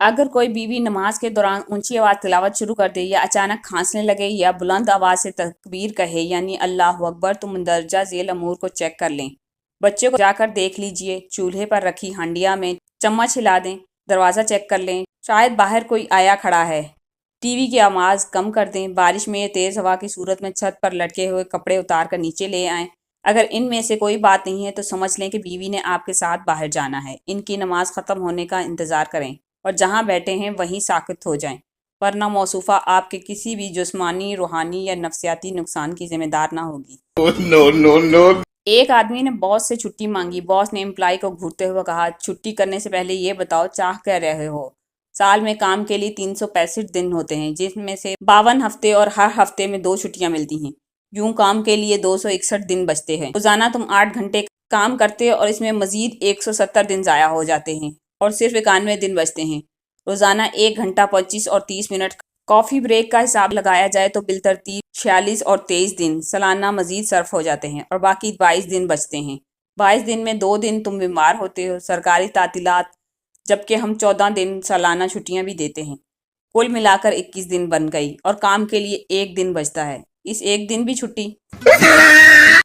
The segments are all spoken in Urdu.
اگر کوئی بیوی نماز کے دوران اونچی آواز تلاوت شروع کر دے یا اچانک کھانسنے لگے یا بلند آواز سے تکبیر کہے یعنی اللہ اکبر تو مندرجہ ذیل امور کو چیک کر لیں۔ بچے کو جا کر دیکھ لیجئے، چولہے پر رکھی ہانڈیا میں چمچ ہلا دیں، دروازہ چیک کر لیں، شاید باہر کوئی آیا کھڑا ہے۔ ٹی وی کی آواز کم کر دیں، بارش میں یا تیز ہوا کی صورت میں چھت پر لٹکے ہوئے کپڑے اتار کر نیچے لے آئیں۔ اگر ان میں سے کوئی بات نہیں ہے تو سمجھ لیں کہ بیوی نے آپ کے ساتھ باہر جانا ہے۔ ان کی نماز ختم ہونے کا انتظار کریں اور جہاں بیٹھے ہیں وہیں ساکت ہو جائیں، ورنہ موصوفہ آپ کے کسی بھی جسمانی، روحانی یا نفسیاتی نقصان کی ذمہ دار نہ ہوگی۔ ایک آدمی نے باس سے چھٹی مانگی۔ باس نے امپلائی کو گھورتے ہوئے کہا، چھٹی کرنے سے پہلے یہ بتاؤ چاہ کیا رہے ہو؟ سال میں کام کے لیے 365 دن ہوتے ہیں، جس میں سے 52 ہفتے اور ہر ہفتے میں 2 چھٹیاں ملتی ہیں۔ یوں کام کے لیے 261 دن بچتے ہیں۔ روزانہ تم 8 گھنٹے کام کرتے اور اس میں مزید 170 دن ضائع ہو جاتے ہیں اور صرف 91 دن بچتے ہیں۔ روزانہ 1 گھنٹہ 25 اور 30 منٹ کافی بریک کا حساب لگایا جائے تو بالترتیب 46 اور 23 دن سالانہ مزید صرف ہو جاتے ہیں اور باقی 22 دن بچتے ہیں۔ 22 دن میں 2 دن تم بیمار ہوتے ہو، سرکاری تعطیلات، جبکہ ہم 14 دن سالانہ چھٹیاں بھی دیتے ہیں۔ کل ملا کر 21 دن بن گئی اور کام کے لیے 1 دن بچتا ہے، اس 1 دن بھی چھٹی۔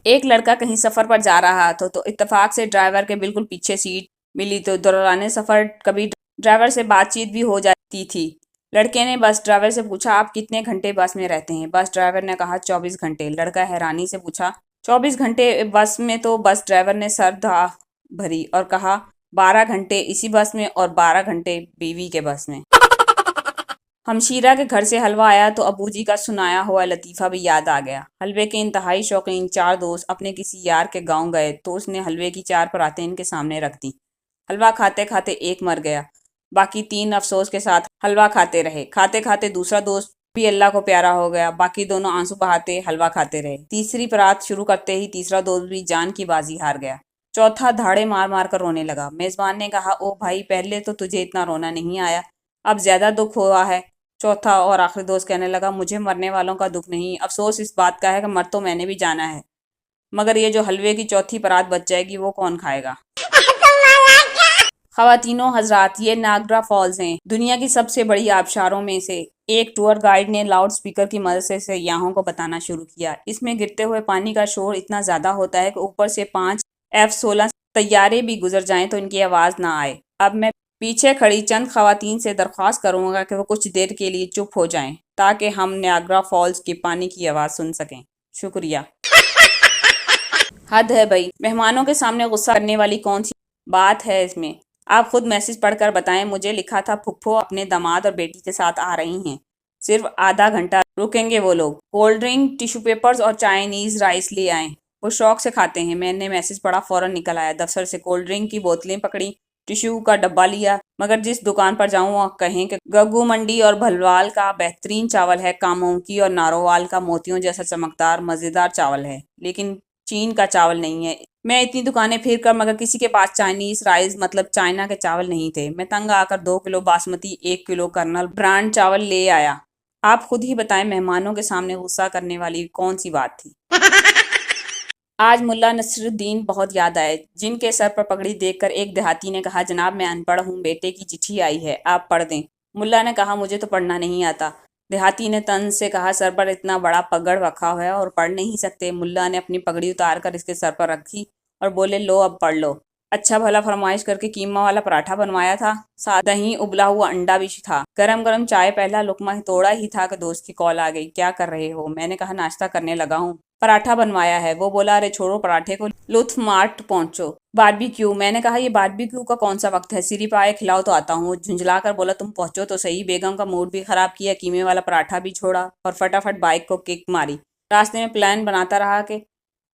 ایک لڑکا کہیں سفر پر جا رہا تھا تو اتفاق سے ڈرائیور کے بالکل پیچھے سیٹ ملی تو دوران سفر کبھی ڈرائیور سے بات چیت بھی ہو جاتی تھی۔ لڑکے نے بس ڈرائیور سے پوچھا، آپ کتنے گھنٹے بس میں رہتے ہیں؟ بس ڈرائیور نے کہا 24 گھنٹے۔ لڑکا حیرانی سے پوچھا 24 گھنٹے بس میں؟ تو بس ڈرائیور نے سر دھا بھری اور کہا 12 گھنٹے اسی بس میں اور 12 گھنٹے بیوی کے بس میں۔ ہمشیرہ کے گھر سے حلوہ آیا تو ابو جی کا سنایا ہوا لطیفہ بھی یاد آ گیا۔ حلوے کے انتہائی شوقین 4 دوست اپنے کسی یار کے گاؤں گئے تو اس نے حلوے کی 4 پراتیں ان کے سامنے رکھ دی۔ حلوہ کھاتے کھاتے ایک مر گیا، باقی 3 افسوس کے ساتھ حلوہ کھاتے رہے۔ کھاتے کھاتے دوسرا دوست بھی اللہ کو پیارا ہو گیا، باقی دونوں آنسو بہاتے حلوہ کھاتے رہے۔ تیسری پرات شروع کرتے ہی تیسرا دوست بھی جان کی بازی ہار گیا۔ چوتھا دھاڑے مار مار کر رونے لگا۔ میزبان نے کہا، او بھائی، پہلے تو تجھے اتنا رونا نہیں آیا، اب زیادہ دکھ ہوا ہے۔ چوتھا اور آخری دوست کہنے لگا، مجھے مرنے والوں کا دکھ نہیں، افسوس اس بات کا ہے کہ مر تو میں نے بھی جانا ہے، مگر یہ جو حلوے کی چوتھی پرات بچ جائے گی وہ کون کھائے گا؟ خواتین و حضرات، یہ ناگرا فالز ہیں، دنیا کی سب سے بڑی آبشاروں میں سے۔ ایک ٹور گائیڈ نے لاؤڈ سپیکر کی مدد سے سیاحوں کو بتانا شروع کیا۔ اس میں گرتے ہوئے پانی کا شور اتنا زیادہ ہوتا ہے کہ اوپر سے 5 F-16 طیارے بھی گزر جائیں تو ان کی آواز نہ آئے۔ اب میں پیچھے کھڑی چند خواتین سے درخواست کروں گا کہ وہ کچھ دیر کے لیے چپ ہو جائیں تاکہ ہم نیاگرا فالز کے پانی کی آواز سن سکیں۔ شکریہ۔ حد ہے بھائی، مہمانوں کے سامنے غصہ کرنے والی کون سی بات ہے اس میں؟ آپ خود میسج پڑھ کر بتائیں۔ مجھے لکھا تھا پھپھو اپنے داماد اور بیٹی کے ساتھ آ رہی ہیں، صرف آدھا گھنٹہ رکیں گے وہ لوگ، کولڈ ڈرنک، ٹیشو پیپرز اور چائنیز رائس لے آئیں، وہ شوق سے کھاتے ہیں۔ میں نے میسج پڑھا، فوراً نکل آیا، دفتر سے کولڈ ڈرنک کی بوتلیں پکڑی، ٹیشو کا ڈبہ لیا، مگر جس دکان پر جاؤں وہ کہیں کہ گگو منڈی اور بھلوال کا بہترین چاول ہے، کامونکی اور نارووال کا موتیوں جیسا چمکدار مزیدار چاول ہے، لیکن چین کا چاول نہیں ہے۔ میں اتنی دکانیں پھر کر مگر کسی کے پاس چائنیز رائس مطلب چائنا کے چاول نہیں تھے۔ میں تنگ آ کر 2 کلو باسمتی، 1 کلو کرنل برانڈ چاول لے آیا۔ آپ خود ہی بتائیں، مہمانوں کے سامنے غصہ کرنے والی کون سی بات تھی؟ آج ملا نصر الدین بہت یاد آئے، جن کے سر پر پگڑی دیکھ کر ایک دیہاتی نے کہا، جناب میں ان پڑھ ہوں، بیٹے کی چٹھی آئی ہے، آپ پڑھ دیں۔ ملا نے کہا، مجھے تو پڑھنا نہیں آتا۔ دیہاتی نے طنز سے کہا، سر پر اتنا بڑا پگڑ رکھا ہے اور پڑھ نہیں سکتے؟ ملا نے اپنی پگڑی اتار کر اس کے سر پر رکھی اور بولے، لو اب پڑھ لو۔ اچھا بھلا فرمائش کر کے قیمہ والا پراٹھا بنوایا تھا، ساتھ دہی، ابلا ہوا انڈا بھی تھا، گرم گرم چائے، پہلا لقمہ توڑا ہی تھا کہ دوست کی کال آ گئی، کیا کر رہے ہو؟ میں نے کہا، ناشتہ کرنے لگا ہوں، پراٹھا بنوایا ہے۔ وہ بولا، ارے چھوڑو پراٹھے کو، لطف مارٹ پہنچو، باربیکیو۔ میں نے کہا، یہ باربیکیو کا کون سا وقت ہے، سری پائے کھلاؤ تو آتا ہوں۔ وہ جھنجھلا کر بولا، تم پہنچو تو صحیح۔ بیگم کا موڈ بھی خراب کیا، قیمے والا پراٹھا بھی چھوڑا اور فٹافٹ بائک کو کک ماری۔ راستے میں پلان بناتا رہا کہ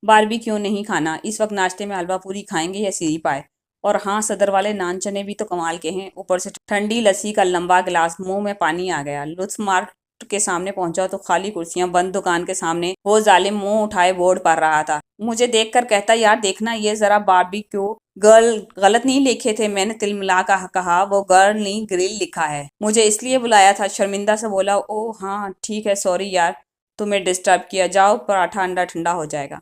باربیکیو نہیں کھانا، اس وقت ناشتے میں حلوہ پوری کھائیں گے یا سری پائے، اور ہاں صدر والے نان چنے بھی تو کمال کے ہیں، اوپر سے ٹھنڈی لسی کا لمبا گلاس، منہ میں پانی آ گیا۔ لطف مارٹ کے سامنے پہنچا تو خالی کرسیاں، بند دکان کے سامنے وہ ظالم منہ اٹھائے بورڈ پڑھ رہا تھا۔ مجھے دیکھ کر کہتا، یار دیکھنا یہ ذرا، باربیکیو گرل غلط نہیں لکھے تھے؟ میں نے تل ملا کہا، وہ گرل نہیں گرل لکھا ہے، مجھے اس لیے بلایا تھا۔ شرمندہ سے بولا، او ہاں ٹھیک ہے، سوری یار تمہیں ڈسٹرب کیا، جاؤ پراٹھا انڈا ٹھنڈا ہو جائے گا۔